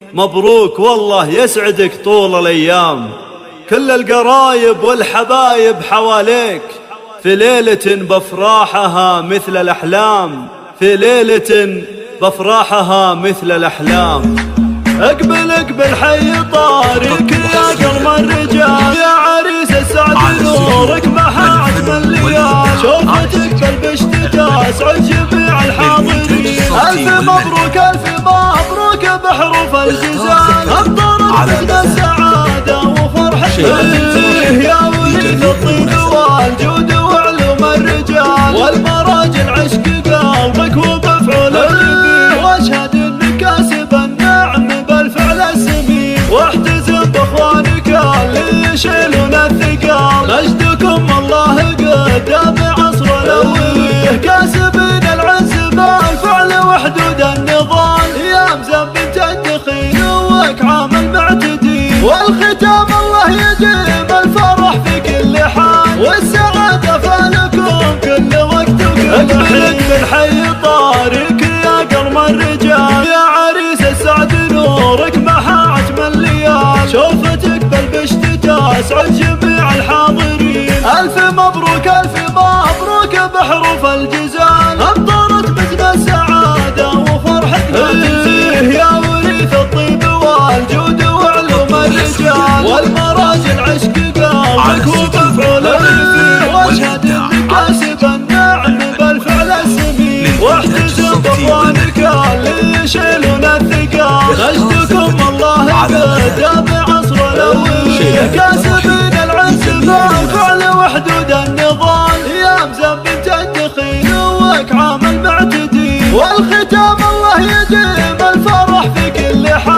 مبروك والله يسعدك طول الأيام، كل القرايب والحبايب حواليك، في ليلة بافراحها مثل الأحلام، في ليلة بافراحها مثل الأحلام. اقبل اقبل حي طارق يا قلم الرجال، يا عريس السعد نورك محا عتم الليال، شوفتك بالبشتة اسعد جميع الحاضرين. الف مبروك الف مبروك بحروف الجزال، امطرت من السعادة وفرحتك يا وليد الطيب والجود وعلوم الرجال، والمراجل عشق قلبك وبفعول الجميل، واشهد انك كاسب النعم بالفعل السمين، واحتزم باخوانك اللي يشيلون الثقال، مجدكم الله قدام عصر الاوليه، كاسبين العز بالفعل وحدود النضال، يا مزن بنت الدخيل واكعام المعتدين، والختام الله يديم الفرح في كل حال، والسعادة فالكم كل وقت وكل حين. بالحي طارق يا قلم الرجال، يا عريس السعد نورك محا عتم الليال، شوفتك بالبشتة اسعد جميع الحاضرين. الف مبروك بحروف الجزال، امطرت مثل السعادة وفرحتك يا وريث الطيب والجود وعلوم الرجال، والمراجل عشق قلبك وبفعول الجميل، واشهد انك كاسب النعم بالفعل السمين، واحتزم باخوانك اللي يشيلون الثقال، مجدكم الله قدام عصر الاوليه، كاسبين العز بالفعل وحدود النضال، يا مزن بنت الدخيل واكعام المعتدين، والختام الله يديم الفرح في كل حال.